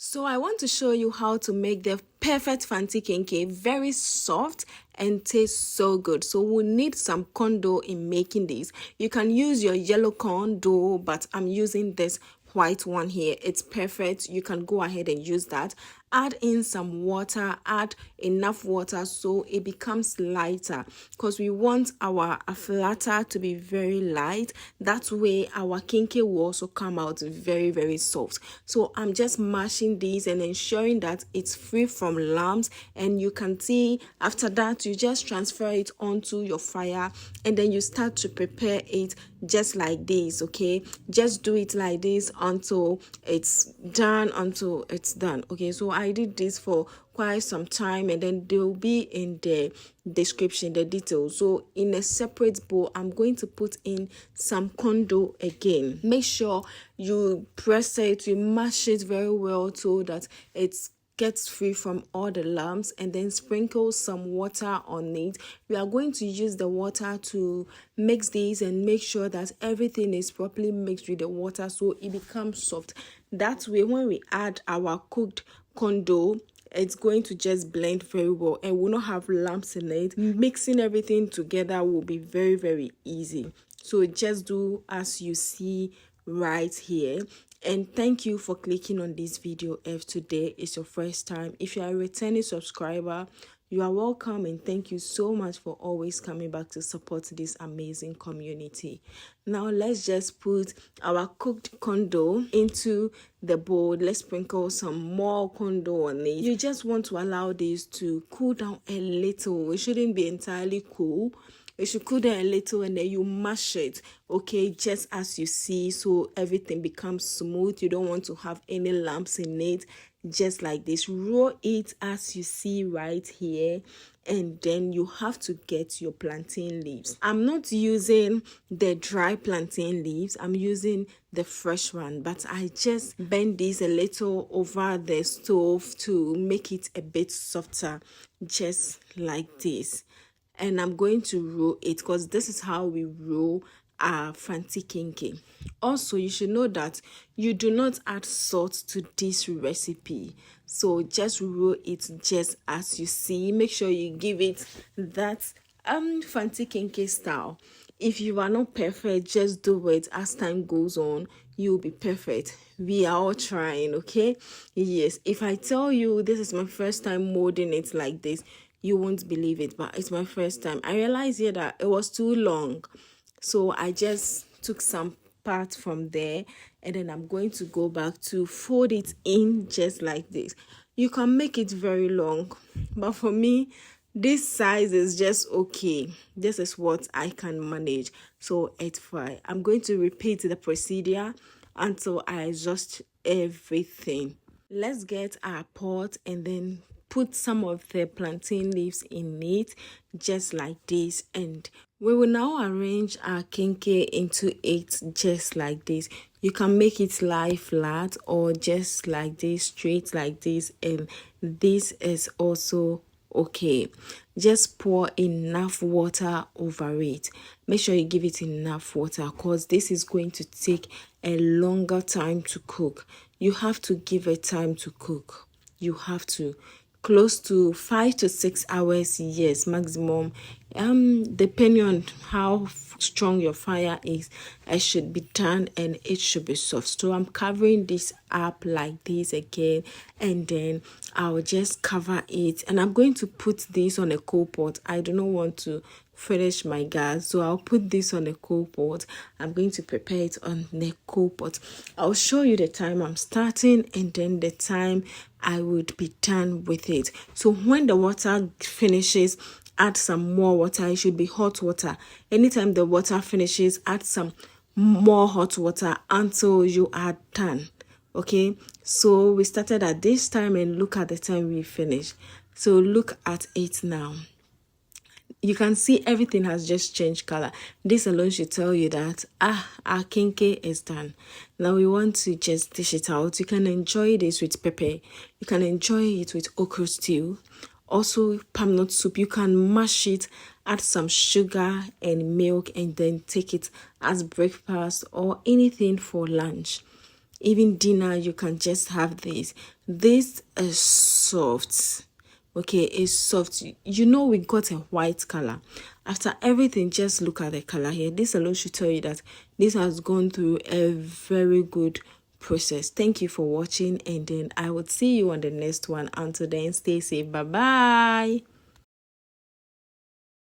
So I want to show you how to make the perfect Fante Kenkey, very soft and tastes so good. So we'll need some corn dough in making this. You can use your yellow corn dough, but I'm using this white one here. It's perfect. You can go ahead and use that. Add in some water, add enough water so it becomes lighter, because we want our flatter to be very light. That way our kenkey will also come out very soft. So I'm just mashing these and ensuring that it's free from lumps, and you can see after that you just transfer it onto your fire and then you start to prepare it just like this. Okay, just do it like this until it's done, okay. So I did this for quite some time, and then they'll be in the description, the details. So in a separate bowl, I'm going to put in some corn dough again. Make sure you press it, you mash it very well so that it's gets free from all the lumps, and then sprinkle some water on it. We are going to use the water to mix these and make sure that everything is properly mixed with the water so it becomes soft. That way when we add our cooked corn dough, it's going to just blend very well and will not have lumps in it. Mixing everything together will be very easy. So just do as you see right here. And thank you for clicking on this video. If today is your first time, if you are a returning subscriber, you are welcome, and thank you so much for always coming back to support this amazing community. Now let's just put our cooked corn dough into the bowl. Let's sprinkle some more corn dough on it. You just want to allow this to cool down a little. It shouldn't be entirely cool. It should cool down a little, and then you mash it, okay, just as you see, so everything becomes smooth. You don't want to have any lumps in it. Just like this, roll it as you see right here, and then you have to get your plantain leaves. I'm not using the dry plantain leaves, I'm using the fresh one, but I just bend this a little over the stove to make it a bit softer, just like this. And I'm going to roll it, because this is how we roll our Fante Kenkey. Also, you should know that you do not add salt to this recipe, so just roll it just as you see. Make sure you give it that Fante Kenkey style. If you are not perfect, just do it. As time goes on, you'll be perfect. We are all trying, okay? Yes, if I tell you this is my first time molding it like this, you won't believe it, but it's my first time. I realized here that it was too long, so I just took some part from there, and then I'm going to go back to fold it in just like this. You can make it very long, but for me this size is just okay. This is what I can manage, so it's fine. I'm going to repeat the procedure until I exhaust everything. Let's get our pot and then put some of the plantain leaves in it just like this, and we will now arrange our kenkey into it just like this. You can make it lie flat or just like this, straight like this, and this is also okay. Just pour enough water over it. Make sure you give it enough water, because this is going to take a longer time to cook. You have to give it time to cook. You have to close to 5 to 6 hours, yes, maximum, depending on how strong your fire is. It should be done and it should be soft. So I'm covering this up like this again, and then I'll just cover it, and I'm going to put this on a coal pot. I do not want to finish my gas, so I'll put this on a coal pot. I'm going to prepare it on the coal pot. I'll show you the time I'm starting and then the time I would be done with it. So when the water finishes, add some more water. It should be hot water. Anytime the water finishes, add some more hot water until you are done. Okay, so we started at this time, and look at the time we finished. So look at it now. You can see everything has just changed color. This alone should tell you that our kenkey is done. Now we want to just dish it out. You can enjoy this with pepper. You can enjoy it with okra stew. Also palm nut soup. You can mash it, add some sugar and milk, and then take it as breakfast or anything for lunch. even dinner, you can just have this. This is soft. Okay, it's soft. You know, we got a white color. After everything, just look at the color here. This alone should tell you that this has gone through a very good process. Thank you for watching, and then I will see you on the next one. Until then, stay safe. Bye bye.